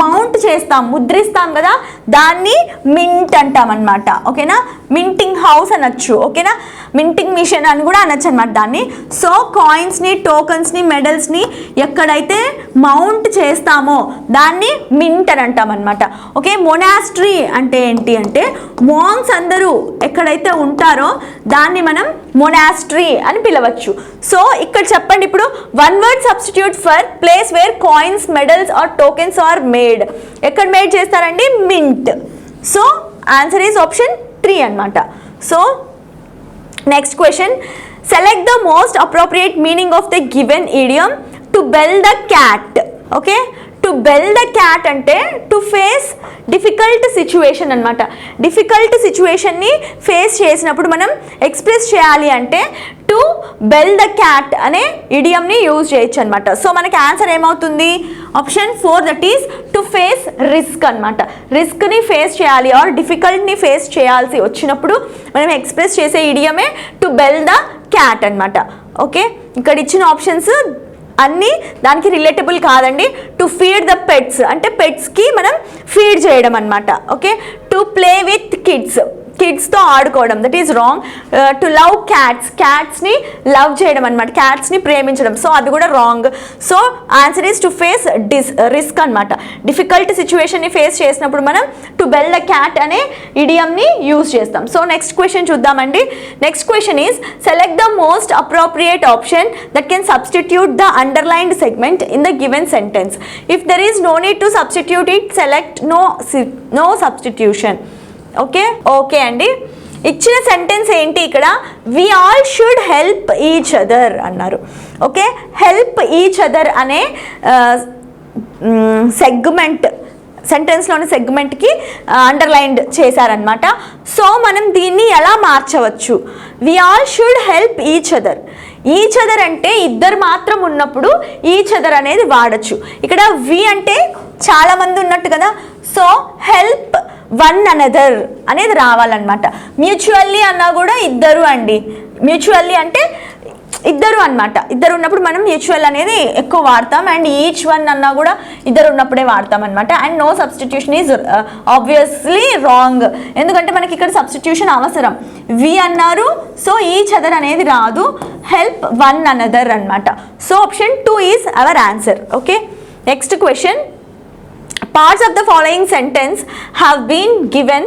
Speaker 1: మౌంట్ చేస్తాం, ముద్రిస్తాం కదా, దాన్ని మింట్ అంటాం అనమాట. ఓకేనా. మింటింగ్ హౌస్ అనొచ్చు. ఓకేనా. మింటింగ్ మిషన్ అని కూడా అనొచ్చు అనమాట దాన్ని. సో కాయిన్స్ని, టోకన్స్ని, మెడల్స్ని ఎక్కడైతే మౌంట్ చేస్తామో దాన్ని మింట్ అని అంటాం అనమాట. ఓకే. మొనాస్ట్రీ అంటే ఏంటి అంటే మాంగ్స్ అందరూ ఎక్కడైతే ఉంటారో దాన్ని మనం మొనాస్ట్రీ అని పిలవచ్చు. సో ఇక్కడ చెప్పండి, ఇప్పుడు one word substitute for place where coins, medals or tokens are made. ఎక్కడ మేడ్ చేస్తారండి, mint. So answer is option 3 అన్నమాట. So next question, select the most appropriate meaning of the given idiom to bell the cat. Okay. To bell the cat అంటే టు ఫేస్ డిఫికల్ట్ సిచ్యువేషన్ అనమాట. డిఫికల్ట్ సిచ్యువేషన్ని ఫేస్ చేసినప్పుడు మనం ఎక్స్ప్రెస్ చేయాలి అంటే టు బెల్ ద క్యాట్ అనే ఇడియంని యూజ్ చేయొచ్చు అనమాట. సో మనకి ఆన్సర్ ఏమవుతుంది, option 4, that is to face risk అనమాట. రిస్క్ని ఫేస్ చేయాలి ఆర్ డిఫికల్ట్ని ఫేస్ చేయాల్సి వచ్చినప్పుడు మనం ఎక్స్ప్రెస్ చేసే ఇడియమే టు బెల్ ద క్యాట్ అనమాట. ఓకే. ఇక్కడ ఇచ్చిన ఆప్షన్స్ అన్నీ దానికి రిలేటబుల్ కాదండి. టు ఫీడ్ ద పెట్స్ అంటే పెట్స్కి మనం ఫీడ్ చేయడం అనమాట. ఓకే. టు ప్లే విత్ కిడ్స్తో ఆడుకోవడం, that is wrong. To love క్యాట్స్ని లవ్ చేయడం అనమాట, క్యాట్స్ని ప్రేమించడం. సో అది కూడా wrong. So answer is to face risk అనమాట. డిఫికల్ట్ సిచ్యువేషన్ని ఫేస్ చేసినప్పుడు మనం టు బెల్ ద క్యాట్ అనే ఇడియంని యూజ్ చేస్తాం. సో నెక్స్ట్ క్వశ్చన్ చూద్దామండి. Next question is select the most appropriate option that can substitute the underlined segment in the given sentence. If there is no need to substitute it, select no substitution. Okay అండి. ఇచ్చిన సెంటెన్స్ ఏంటి, ఇక్కడ we all should help each other అన్నారు. ఓకే. హెల్ప్ ఈచ్ అదర్ అనే సెంటెన్స్లోని సెగ్మెంట్కి అండర్లైన్డ్ చేశారనమాట. సో మనం దీన్ని ఎలా మార్చవచ్చు, we all should help each other. Each other అంటే ఇద్దరు మాత్రం ఉన్నప్పుడు ఈచ్ అదర్ అనేది వాడచ్చు. ఇక్కడ వి అంటే చాలామంది ఉన్నట్టు కదా, సో హెల్ప్ వన్ అనదర్ అనేది రావాలన్నమాట. మ్యూచువల్లీ అన్నా కూడా ఇద్దరు అండి. మ్యూచువల్లీ అంటే ఇద్దరు అనమాట. ఇద్దరు ఉన్నప్పుడు మనం మ్యూచువల్ అనేది ఎక్కువ వాడతాం. అండ్ ఈచ్ వన్ అన్నా కూడా ఇద్దరు ఉన్నప్పుడే వాడతాం అనమాట. And no substitution is obviously wrong, ఎందుకంటే మనకి ఇక్కడ సబ్స్టిట్యూషన్ అవసరం. వి అన్నారు, సో ఈచ్ అదర్ అనేది రాదు, హెల్ప్ వన్ అనదర్ అనమాట. So option 2 is our answer. Okay. Next question, parts of the following sentence have been given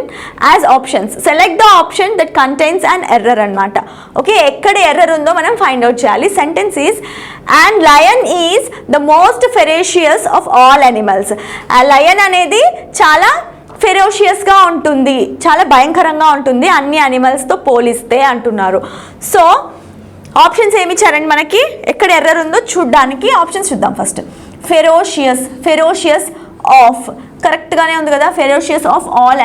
Speaker 1: as options. Select the option that contains an error అన్నమాట. ఓకే, ఎక్కడ ఎర్రర్ ఉందో మనం ఫైండ్ అవుట్ చేయాలి. Sentence is and lion is the most ferocious of all animals. ఆ లయన్ అనేది చాలా ఫెరోషియస్గా ఉంటుంది, చాలా భయంకరంగా ఉంటుంది అన్ని అనిమల్స్తో పోలిస్తే అంటున్నారు. సో ఆప్షన్స్ ఏమి ఇచ్చారండి మనకి, ఎక్కడ ఎర్రర్ ఉందో చూడ్డానికి ఆప్షన్స్ చూద్దాం. ఫస్ట్ ఫెరోషియస్ ఆఫ్ కరెక్ట్గానే ఉంది కదా, ఫెరోషియస్ ఆఫ్ ఆల్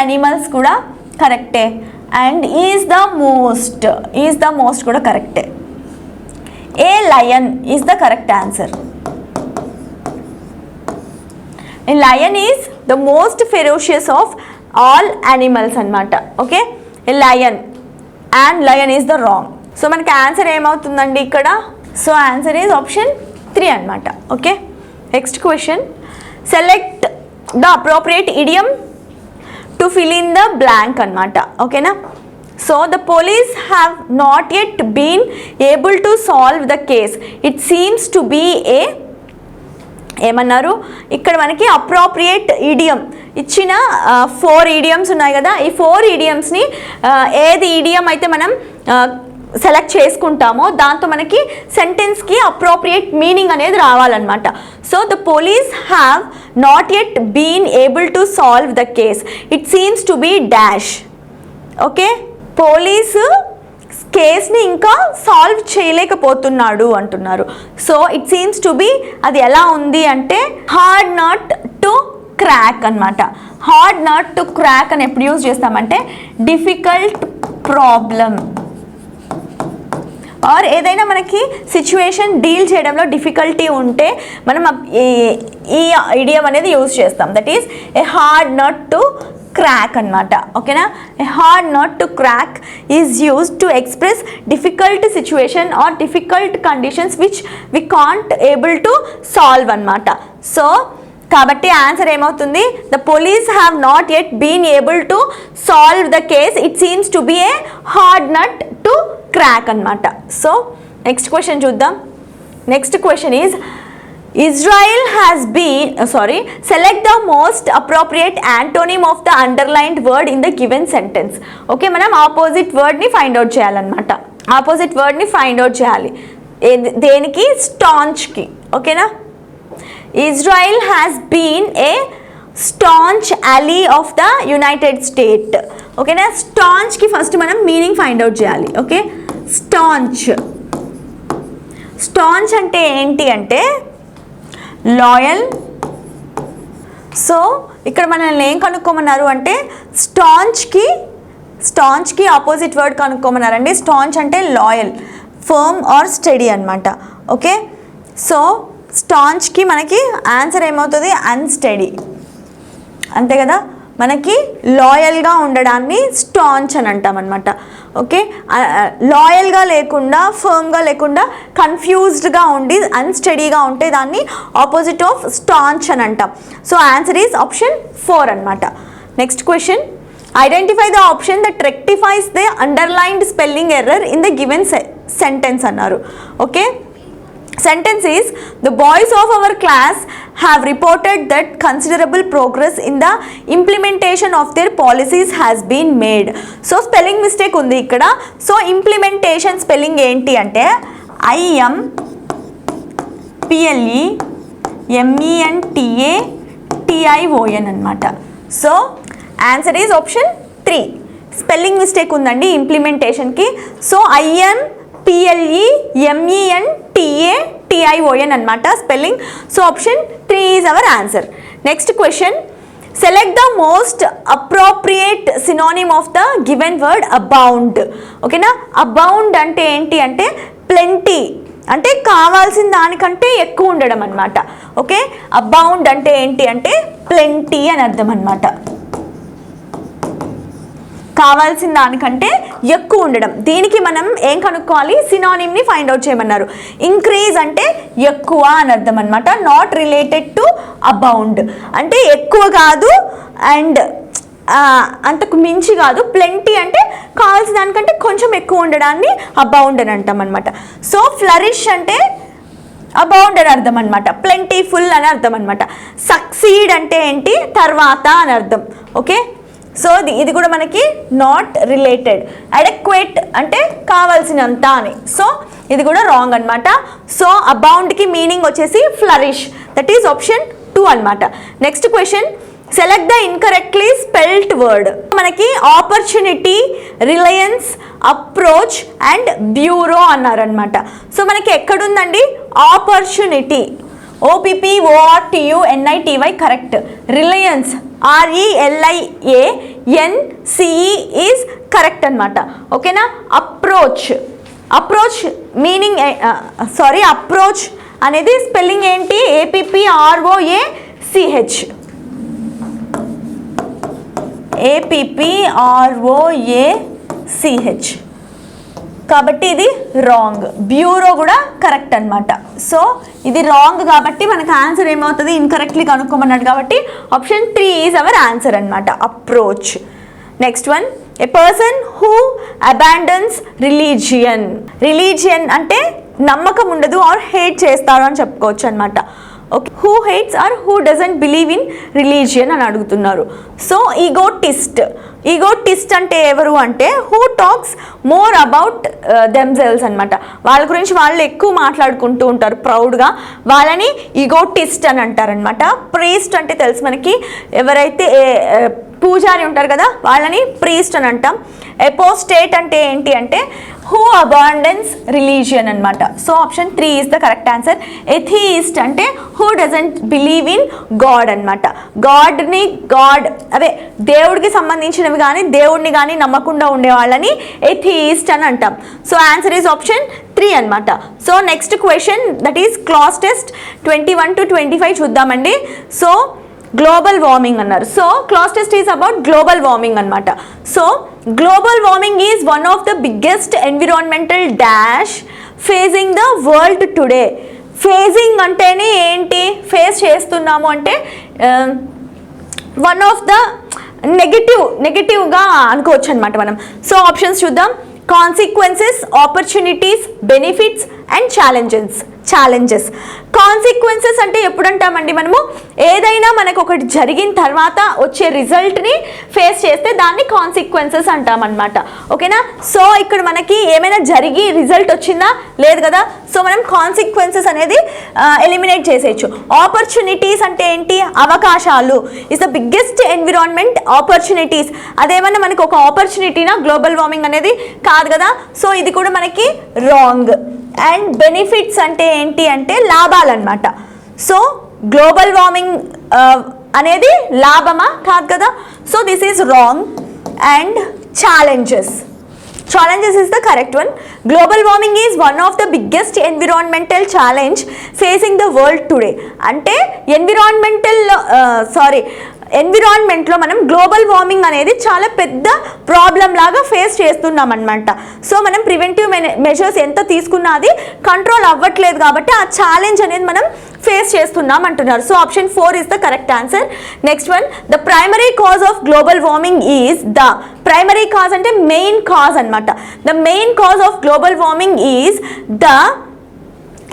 Speaker 1: అనిమల్స్ కూడా కరెక్టే. అండ్ ఈజ్ ద మోస్ట్ కూడా కరెక్టే. A lion is the correct answer. A lion is the most ferocious of all animals అన్నమాట. Okay, a lion and lion is the wrong. So మనకి ఆన్సర్ ఏమవుతుందండి ఇక్కడ? సో ఆన్సర్ ఈజ్ ఆప్షన్ 3 అన్నమాట. Okay, next question, select the appropriate idiom to fill in the blank అన్నమాట. ఓకేనా? So the police have not yet been able to solve the case. It seems to be ఏమన్నారు ఇక్కడ మనకి అప్రోప్రియేట్ ఇడియం ఇచ్చిన 4 ఈడియమ్స్ ఉన్నాయి కదా, ఈ 4 ఈడియమ్స్ని ఏది ఈడియం అయితే మనం సెలెక్ట్ చేసుకుంటామో దాంతో మనకి సెంటెన్స్కి అప్రోప్రియేట్ మీనింగ్ అనేది రావాలన్నమాట. So the police have not yet been able to solve the case. It seems to be dash. Okay, police కేస్ని ఇంకా సాల్వ్ చేయలేకపోతున్నాడు అంటున్నారు. So it seems to be అది ఎలా ఉంది అంటే హార్డ్ నాట్ టు క్రాక్ అన్నమాట. హార్డ్ నాట్ టు క్రాక్ అని ఎప్పుడు యూజ్ చేస్తామంటే డిఫికల్ట్ ప్రాబ్లం ఆర్ ఏదైనా మనకి సిచ్యువేషన్ డీల్ చేయడంలో డిఫికల్టీ ఉంటే మనం ఈ ఐడియం అనేది యూజ్ చేస్తాం. That is a hard nut to crack అన్నమాట. ఓకేనా? A hard nut to crack is used to express difficult situation or difficult conditions which we can't able to solve అన్నమాట. సో కాబట్టి ఆన్సర్ ఏమవుతుంది? The police have not yet been able to solve the case. It seems to be a hard nut to crack అన్నమాట. సో నెక్స్ట్ క్వశ్చన్ చూద్దాం. Next question is Israel has been select the most appropriate antonym of the underlined word in the given sentence. Okay, మనం ఆపోజిట్ వర్డ్ని ఫైండ్ అవుట్ చేయాలన్నమాట. ఆపోజిట్ వర్డ్ని ఫైండ్ అవుట్ చేయాలి దేనికి? స్టాంచ్కి. ఓకేనా? Israel has been a staunch ally of the United States. ఓకేనా? స్టాంచ్కి ఫస్ట్ మనం మీనింగ్ ఫైండ్ అవుట్ చేయాలి. ఓకే, స్టాంచ్ అంటే ఏంటి అంటే లాయల్. సో ఇక్కడ మనల్ని ఏం కనుక్కోమన్నారు అంటే స్టాంచ్కి ఆపోజిట్ వర్డ్ కనుక్కోమన్నారండి. స్టాంచ్ అంటే లాయల్, ఫర్మ్ ఆర్ స్టడీ అన్నమాట. ఓకే, సో స్టాంచ్కి మనకి ఆన్సర్ ఏమవుతుంది? అన్స్టడీ. అంతే కదా, మనకి లాయల్గా ఉండడాన్ని స్టాంచ్ అని అంటాం అనమాట. ఓకే, లాయల్గా లేకుండా ఫర్మ్గా లేకుండా కన్ఫ్యూజ్డ్గా ఉండి అన్స్టడీగా ఉంటే దాన్ని ఆపోజిట్ ఆఫ్ స్టాంచ్ అని అంటాం. సో ఆన్సర్ ఈజ్ ఆప్షన్ 4 అనమాట. Next question, identify the option that rectifies the underlined spelling error in the given sentence అన్నారు. Okay, sentence is the boys of our class have reported that considerable progress in the implementation of their policies has been made. So spelling mistake undi ikkada. So implementation spelling enti ante IMPLEMENTATION annamata. So answer is option 3. spelling mistake undandi implementation ki. So IMPLEMENTATION అనమాట spelling. So option 3 is our answer. Next question, select the most appropriate synonym of the given word abound. ఓకేనా? అబౌండ్ అంటే ఏంటి అంటే ప్లెంటీ, అంటే కావాల్సిన దానికంటే ఎక్కువ ఉండడం అనమాట. ఓకే, అబౌండ్ అంటే ఏంటి అంటే ప్లెంటీ అని అర్థం అనమాట. కావాల్సిన దానికంటే ఎక్కువ ఉండడం. దీనికి మనం ఏం కనుక్కోవాలి? సినానిమ్ని ఫైండ్ అవుట్ చేయమన్నారు. ఇంక్రీజ్ అంటే ఎక్కువ అని అర్థం అనమాట. నాట్ రిలేటెడ్ టు అబౌండ్ అంటే ఎక్కువ కాదు అండ్ అంతకు మించి కాదు. ప్లెంటీ అంటే కావాల్సిన దానికంటే కొంచెం ఎక్కువ ఉండడాన్ని అబౌండ్ అని అంటాం అనమాట. సో ఫ్లరిష్ అంటే అబౌండ్ అని అర్థం అనమాట, ప్లెంటీఫుల్ అని అర్థం అనమాట. సక్సీడ్ అంటే ఏంటి, తర్వాత అని అర్థం. ఓకే, సో ఇది కూడా మనకి నాట్ రిలేటెడ్. అడెక్వేట్ అంటే కావాల్సినంత అని, సో ఇది కూడా రాంగ్ అనమాట. సో అబౌండ్కి మీనింగ్ వచ్చేసి ఫ్లరిష్, దట్ ఈస్ ఆప్షన్ 2 అనమాట. Next question, select the incorrectly spelled word. మనకి opportunity, Reliance, approach and bureau అన్నారనమాట. సో మనకి ఎక్కడుందండి opportunity, OPPORTUNITY correct. Reliance RELIANCE is correct అనమాట. ఓకేనా. అప్రోచ్ మీనింగ్ అప్రోచ్ అనేది స్పెల్లింగ్ ఏంటి, APPROACH, కాబట్టి ఇది రాంగ్. బ్యూరో కూడా కరెక్ట్ అనమాట. సో ఇది రాంగ్ కాబట్టి మనకు ఆన్సర్ ఏమవుతుంది, ఇన్కరెక్ట్లీ కనుక్కోమన్నాడు కాబట్టి ఆప్షన్ 3 ఈజ్ అవర్ ఆన్సర్ అనమాట, approach. Next one, a person who abandons religion అంటే నమ్మకం ఉండదు ఆర్ హేట్ చేస్తారు అని చెప్పుకోవచ్చు అనమాట. Okay, who hates or who doesn't believe in religion అని అడుగుతున్నారు. సో ఈగోటిస్ట్ అంటే ఎవరు అంటే who talks more about themselves అనమాట. వాళ్ళ గురించి వాళ్ళు ఎక్కువ మాట్లాడుకుంటూ ఉంటారు ప్రౌడ్గా, వాళ్ళని ఈగోటిస్ట్ అని అంటారనమాట. ప్రీస్ట్ అంటే తెలుసు మనకి, ఎవరైతే పూజారి ఉంటారు కదా వాళ్ళని ప్రీస్ట్ అని అంటాం. ఎపోస్టేట్ అంటే ఏంటి అంటే హూ అబాండన్స్ రిలీజియన్ అనమాట. So option 3 is the correct answer. Atheist అంటే who doesn't believe in god అనమాట. అదే దేవుడికి సంబంధించినవి కానీ దేవుడిని కానీ నమ్మకుండా ఉండే వాళ్ళని ఎథీయిస్ట్ అని అంటాం. సో ఆన్సర్ ఈజ్ ఆప్షన్ 3 అనమాట. So next question, that is class test 21 to 25 చూద్దామండి. సో గ్లోబల్ వార్మింగ్ అన్నారు. So class test is about global warming అనమాట. So global warming is one of the biggest environmental dash facing the world today. Facing అంటేనే ఏంటి, ఫేస్ చేస్తున్నాము అంటే వన్ ఆఫ్ ద నెగటివ్గా అనుకోవచ్చు అనమాట మనం. సో ఆప్షన్స్ చూద్దాం. Consequences, opportunities, benefits and challenges. Consequences అంటే ఎప్పుడు అంటామండి, మనము ఏదైనా మనకు ఒకటి జరిగిన తర్వాత వచ్చే రిజల్ట్ని ఫేస్ చేస్తే దాన్ని కాన్సిక్వెన్సెస్ అంటామన్నమాట. ఓకేనా. సో ఇక్కడ మనకి ఏమైనా జరిగి రిజల్ట్ వచ్చిందా, లేదు కదా. సో మనం కాన్సిక్వెన్సెస్ అనేది ఎలిమినేట్ చేసేయచ్చు. ఆపర్చునిటీస్ అంటే ఏంటి, అవకాశాలు. Is the biggest environment opportunities. అదేమన్నా మనకు ఒక ఆపర్చునిటీనా గ్లోబల్ వార్మింగ్ అనేది, కాదు కదా. సో ఇది కూడా మనకి రాంగ్. అండ్ బెనిఫిట్స్ అంటే ఏంటి అంటే లాభాలన్నమాట. సో గ్లోబల్ వార్మింగ్ అనేది లాభమా, కాదు కదా. So this is wrong. And challenges is the correct one. Global warming is one of the biggest environmental challenge facing the world today. అంటే ఎన్విరాన్మెంట్లో మనం గ్లోబల్ వార్మింగ్ అనేది చాలా పెద్ద ప్రాబ్లం లాగా ఫేస్ చేస్తున్నాం అనమాట. సో మనం ప్రివెంటివ్ మెజర్స్ ఎంత తీసుకున్నా అది కంట్రోల్ అవ్వట్లేదు కాబట్టి ఆ ఛాలెంజ్ అనేది మనం ఫేస్ చేస్తున్నాం అంటున్నారు. So option 4 is the correct answer. Next one, the primary cause of global warming is primary cause అంటే మెయిన్ కాజ్ అనమాట. The main cause of global warming is the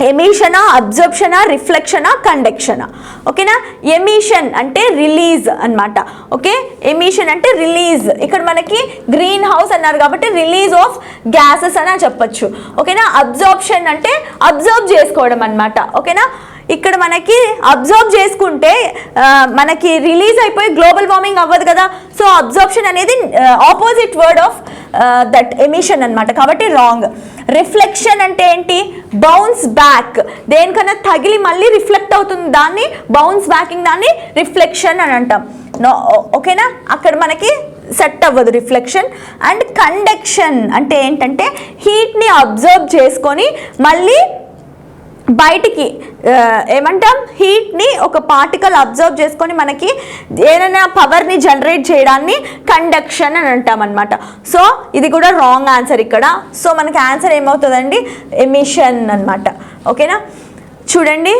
Speaker 1: ఎమిషనా, అబ్జర్ప్షనా, రిఫ్లెక్షనా, కండక్షనా. ఓకేనా. ఎమిషన్ అంటే రిలీజ్ అనమాట. ఓకే, ఎమిషన్ అంటే రిలీజ్. ఇక్కడ మనకి గ్రీన్ హౌస్ అన్నారు కాబట్టి రిలీజ్ ఆఫ్ గ్యాసెస్ అని చెప్పొచ్చు. ఓకేనా. అబ్జార్ప్షన్ అంటే అబ్జర్వ్ చేసుకోవడం అనమాట. ఓకేనా. ఇక్కడ మనకి అబ్జర్వ్ చేసుకుంటే మనకి రిలీజ్ అయిపోయి గ్లోబల్ వార్మింగ్ అవ్వదు కదా. సో అబ్జర్ప్షన్ అనేది opposite word of that emission అనమాట, కాబట్టి రాంగ్. రిఫ్లెక్షన్ అంటే ఏంటి, బౌన్స్ బ్యాక్. దేనికన్నా తగిలి మళ్ళీ రిఫ్లెక్ట్ అవుతుంది, దాన్ని బౌన్స్ బ్యాకింగ్, దాన్ని రిఫ్లెక్షన్ అని అంటాం. ఓకేనా. అక్కడ మనకి సెట్ అవ్వదు రిఫ్లెక్షన్. అండ్ కండక్షన్ అంటే ఏంటంటే హీట్ని అబ్జర్వ్ చేసుకొని మళ్ళీ బయటికి ఏమంటాం, హీట్ని ఒక పార్టికల్ అబ్జర్వ్ చేసుకొని మనకి ఏదైనా పవర్ని జనరేట్ చేయడాన్ని కండక్షన్ అని అంటాం అనమాట. సో ఇది కూడా రాంగ్ ఆన్సర్ ఇక్కడ. సో మనకి ఆన్సర్ ఏమవుతుందండి, ఎమిషన్ అనమాట. ఓకేనా. చూడండి,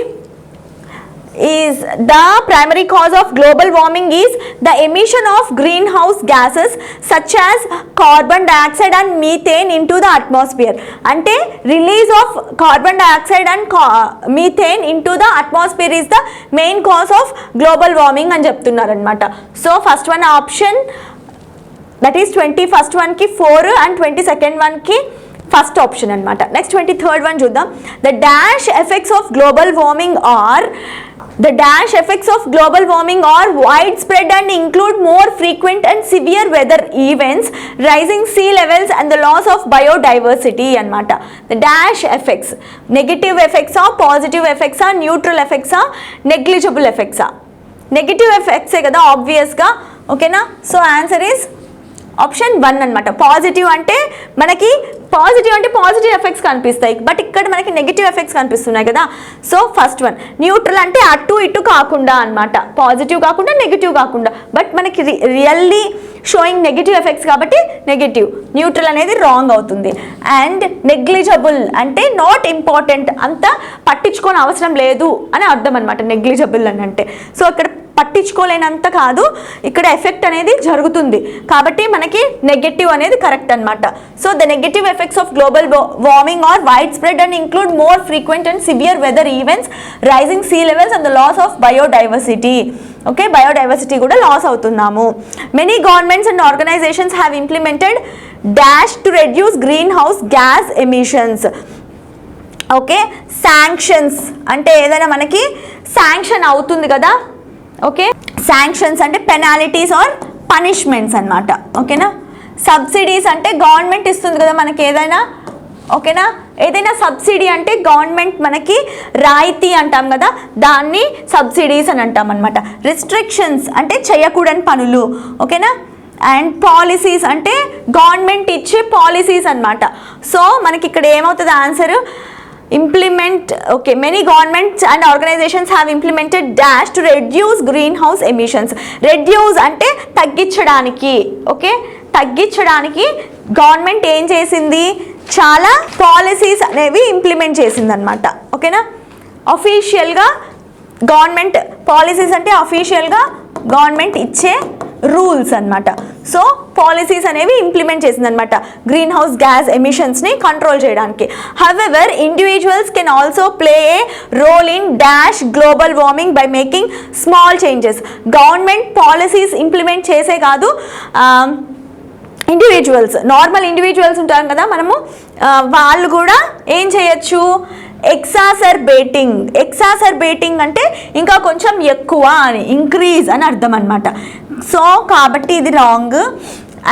Speaker 1: is the primary cause of global warming is the emission of greenhouse gases such as carbon dioxide and methane into the atmosphere. అంటే release of carbon dioxide and methane into the atmosphere is the main cause of global warming అని చెప్తున్నారు అనమాట. So first one option that is 21st one కి 4 and 22nd one కి ఫస్ట్ ఆప్షన్ అనమాట. నెక్స్ట్ 23rd వన్ చూద్దాం. The dash effects of global warming are widespread and include more frequent and severe weather events, rising sea levels and the loss of biodiversity అన్నమాట. The dash effects, negative effects are, positive effects are, neutral effects are, negligible effects are. Negative ఎఫెక్ట్సే కదా ఆబ్వియస్గా, ఓకేనా. సో ఆన్సర్ ఈస్ ఆప్షన్ 1 అనమాట. పాజిటివ్ అంటే పాజిటివ్ ఎఫెక్ట్స్ కనిపిస్తాయి, బట్ ఇక్కడ మనకి నెగిటివ్ ఎఫెక్ట్స్ కనిపిస్తున్నాయి కదా. So first one. న్యూట్రల్ అంటే అటు ఇటు కాకుండా అనమాట, పాజిటివ్ కాకుండా నెగిటివ్ కాకుండా, బట్ మనకి రియల్లీ షోయింగ్ నెగిటివ్ ఎఫెక్ట్స్ కాబట్టి నెగిటివ్. న్యూట్రల్ అనేది రాంగ్ అవుతుంది. అండ్ నెగ్లిజబుల్ అంటే నాట్ ఇంపార్టెంట్, అంత పట్టించుకోని అవసరం లేదు అని అర్థం అనమాట నెగ్లిజబుల్ అని అంటే. సో ఇక్కడ పట్టించుకోలేనంత కాదు, ఇక్కడ ఎఫెక్ట్ అనేది జరుగుతుంది కాబట్టి మనకి నెగటివ్ అనేది కరెక్ట్ అనమాట. So the negative effects of global warming are wide spread and include more frequent and severe weather events, rising sea levels and the loss of biodiversity. Okay, biodiversity కూడా లాస్ అవుతున్నాము. Many governments and organizations have implemented dash to reduce green house gas emissions. Okay, sanctions అంటే ఏదైనా మనకి శాంక్షన్ అవుతుంది కదా. ఓకే, శాంక్షన్స్ అంటే పెనాలిటీస్ ఆర్ పనిష్మెంట్స్ అన్నమాట. ఓకేనా. సబ్సిడీస్ అంటే గవర్నమెంట్ ఇస్తుంది కదా మనకి ఏదైనా, ఓకేనా. ఏదైనా సబ్సిడీ అంటే గవర్నమెంట్ మనకి రాయితీ అంటాం కదా, దాన్ని సబ్సిడీస్ అని అంటాం అనమాట. రిస్ట్రిక్షన్స్ అంటే చేయకూడని పనులు, ఓకేనా. అండ్ పాలసీస్ అంటే గవర్నమెంట్ ఇచ్చే పాలసీస్ అన్నమాట. సో మనకి ఇక్కడ ఏమవుతుంది answer implement. Okay, many governments and organizations have implemented dash to reduce greenhouse emissions. Reduce అంటే తగ్గించడానికి. ఓకే, తగ్గించడానికి గవర్నమెంట్ ఏం చేసింది, చాలా పాలసీస్ అనేవి ఇంప్లిమెంట్ చేసింది అనమాట. ఓకేనా. అఫీషియల్గా గవర్నమెంట్ పాలసీస్ అంటే అఫీషియల్గా గవర్నమెంట్ ఇచ్చే రూల్స్ అన్నమాట. సో పాలసీస్ అనేవి ఇంప్లిమెంట్ చేసింది అనమాట గ్రీన్ హౌస్ గ్యాస్ ఎమిషన్స్ని కంట్రోల్ చేయడానికి. However individuals can also play a role in dash global warming by making small changes. Government policies implement చేసే కాదు, ఇండివిజువల్స్, నార్మల్ ఇండివిజువల్స్ ఉంటారు కదా మనము, వాళ్ళు కూడా ఏం చేయొచ్చు, ఎక్సాసర్బేటింగ్ అంటే ఇంకా కొంచెం ఎక్కువ అని, ఇంక్రీజ్ అని అర్థం అనమాట. సో కాబట్టి ఇది రాంగ్.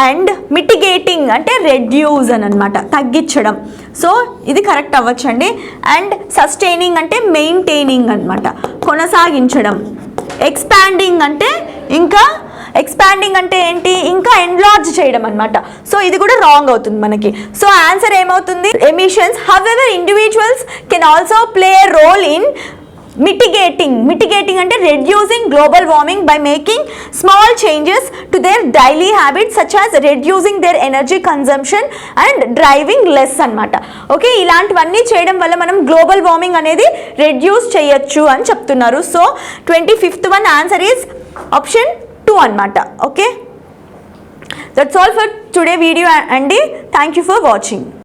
Speaker 1: అండ్ మిటిగేటింగ్ అంటే రెడ్యూస్ అని అనమాట, తగ్గించడం. సో ఇది కరెక్ట్ అవ్వచ్చండి. అండ్ సస్టైనింగ్ అంటే మెయింటైనింగ్ అనమాట, కొనసాగించడం. ఎక్స్పాండింగ్ అంటే ఏంటి, ఇంకా ఎన్లార్జ్ చేయడం అనమాట. సో ఇది కూడా రాంగ్ అవుతుంది మనకి. సో ఆన్సర్ ఏమవుతుంది, emissions. However individuals can also play role in mitigating అంటే reducing global warming by making small changes to their daily habits such as reducing their energy consumption and driving less అన్నమాట. ఓకే, ఇలాంటివన్నీ చేయడం వల్ల మనం గ్లోబల్ వార్మింగ్ అనేది రెడ్యూస్ చేయొచ్చు అని చెప్తున్నారు. So 25th one answer is option 2 అన్నమాట. Okay, that's all for today video అండి. Thank you for watching.